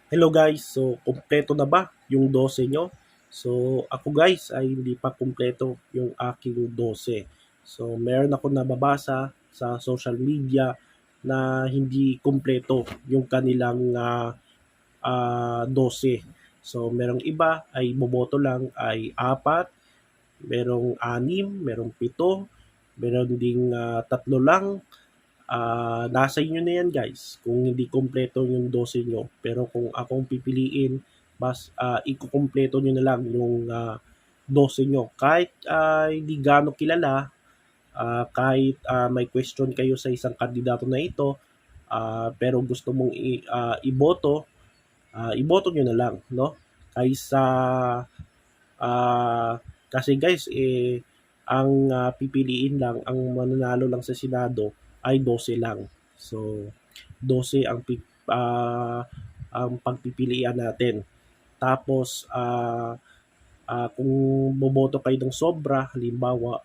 Hello guys, so kumpleto na ba yung 12 nyo? So ako guys ay hindi pa kumpleto yung aking 12. So meron ako nababasa sa social media na hindi kumpleto yung kanilang 12. So merong iba ay boboto lang ay 4, merong 6, merong 7, meron ding 3 lang. Nasa inyo na yan guys kung hindi kumpleto yung 12 nyo. Pero kung akong pipiliin, mas ikukumpleto nyo na lang yung 12 nyo. Kahit hindi gano'ng kilala, kahit may question kayo sa isang kandidato na ito, pero gusto mong iboto, iboto nyo na lang, no? Kaysa, kasi guys, ang pipiliin lang, ang mananalo lang sa Senado ay 12 lang. So, 12 ang pagpipilian natin. Tapos, kung boboto kayo ng sobra, halimbawa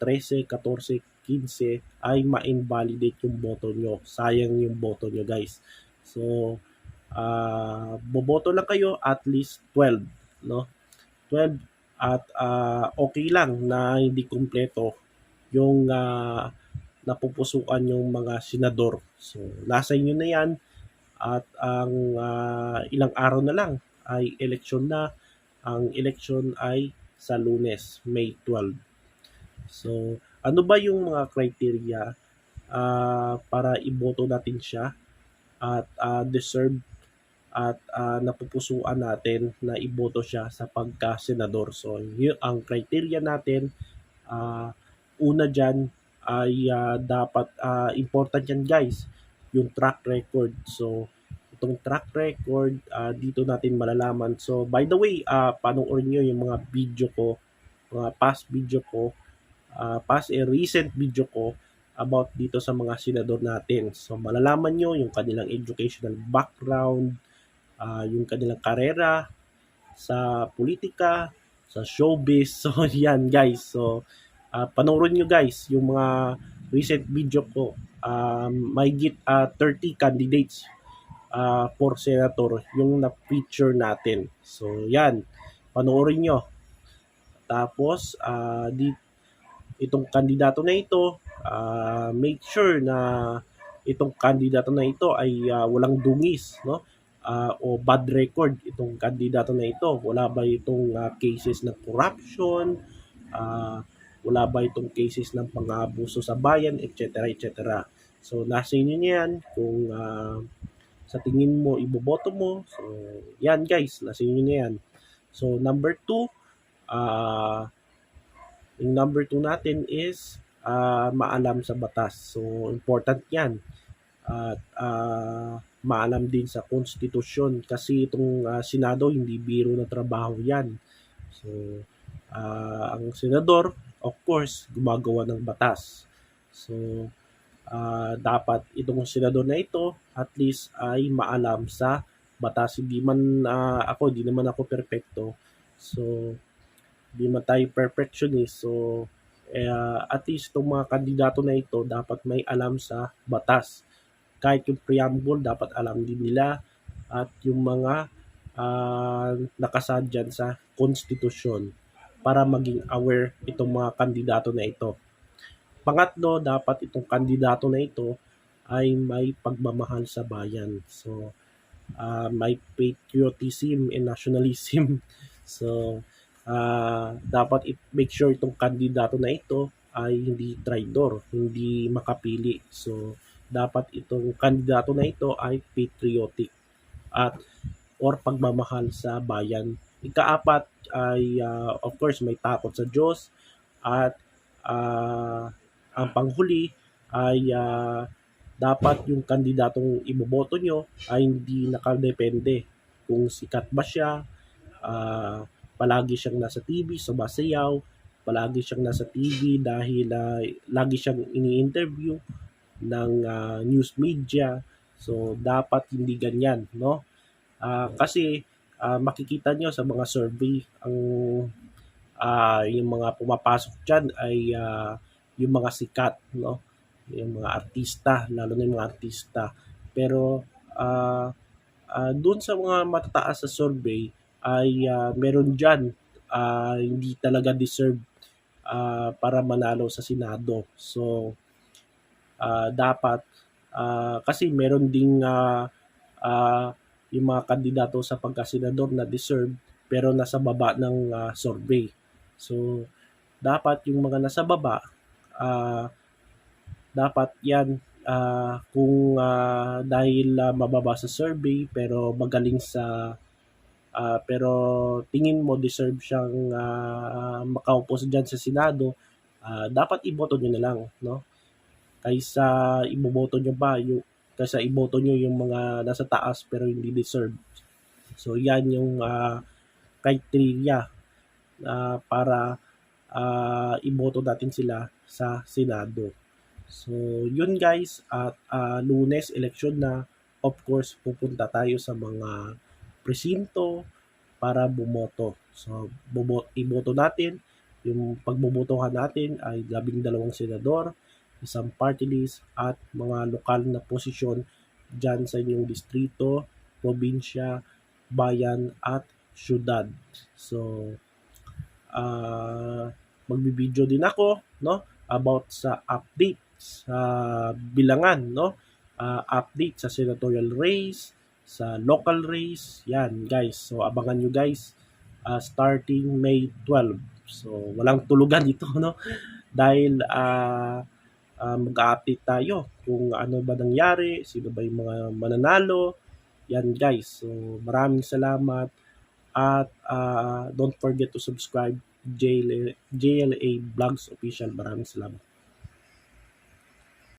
13, 14, 15, ay ma-invalidate yung boto nyo. Sayang yung boto nyo guys. So, boboto lang kayo at least 12, no? 12 at okay lang na hindi kumpleto yung napupusuan yung mga senador. So, nasa inyo na yan at ang ilang araw na lang ay eleksyon na. Ang eleksyon ay sa Lunes, May 12. So, ano ba yung mga criteria para iboto natin siya at deserve at napupusuan natin na iboto siya sa pagka-senador. So, yun ang criteria natin. Ah, Una dyan ay dapat important yan guys, yung track record. So, itong track record, dito natin malalaman. So, by the way, panoorin nyo yung mga video ko, mga past video ko, past recent video ko about dito sa mga senador natin. So, malalaman nyo yung kanilang educational background, yung kanilang karera sa politika, sa showbiz. So, yan guys. So, panoorin nyo guys yung mga recent video ko. May 30 candidates for senator yung na-feature natin. So, yan. Panoorin nyo. Tapos, itong kandidato na ito, make sure na itong kandidato na ito ay walang dungis, no? O bad record itong kandidato na ito. Wala ba itong cases ng corruption? Uh, Wala ba itong cases ng pang-abuso sa bayan, etc. etc. So, nasa inyo yan kung sa tingin mo, iboboto mo. So, yan guys, nasa inyo na yan. So, number 2, yung number 2 natin is maalam sa batas. So, important yan. At maalam din sa konstitusyon kasi itong Senado hindi biro na trabaho yan. So, ang senador, of course, gumagawa ng batas. So, dapat itong senador na ito at least ay maalam sa batas. Hindi naman ako perpekto. So, di man tayo perfectionist. So, at least itong mga kandidato na ito dapat may alam sa batas. Kahit yung preamble, dapat alam din nila at yung mga nakasaad dyan sa konstitusyon para maging aware itong mga kandidato na ito. Pangatlo, dapat itong kandidato na ito ay may pagmamahal sa bayan. So, may patriotism and nationalism. So, dapat make sure itong kandidato na ito ay hindi traitor, hindi makapili. So, dapat itong kandidato na ito ay patriotic at or pagmamahal sa bayan. Ikaapat ay of course may takot sa Diyos at ang panghuli ay dapat yung kandidatong iboboto nyo ay hindi nakadepende kung sikat ba siya, palagi siyang nasa TV, sumasayaw, palagi siyang nasa TV dahil lagi siyang ini-interview ng news media. So, dapat hindi ganyan, no? Kasi makikita nyo sa mga survey, yung mga pumapasok dyan ay yung mga sikat, no? Yung mga artista, lalo na yung mga artista. Pero Doon sa mga matataas sa survey ay meron diyan hindi talaga deserve para manalo sa Senado. So dapat kasi meron ding yung mga kandidato sa pagkasenador na deserve pero nasa baba ng survey. So dapat yung mga nasa baba dapat yan kung dahil mababa sa survey pero magaling sa pero tingin mo deserve siyang makaupo diyan sa Senado, dapat iboto niyo na lang, no? Kaysa iboboto niyo pa yung kaysa iboto niyo yung mga nasa taas pero hindi deserve. So yan yung criteria para iboto natin sila sa Senado. So yun guys, at Lunes election na, of course pupunta tayo sa mga presinto para bumoto. So iboto natin, yung pagbobotohan natin ay 12 senador, isang party list at mga lokal na posisyon dyan sa inyong distrito, probinsya, bayan at syudad. So magbibideo din ako, no, about sa update sa bilangan, no, update sa senatorial race, sa local race, yan guys. So abangan nyo guys, starting May 12. So walang tulugan ito, no, dahil mag-update tayo kung ano ba nangyari, sino ba yung mga mananalo, yan guys. So maraming salamat at don't forget to subscribe JLA Vlogs Official. Maraming salamat.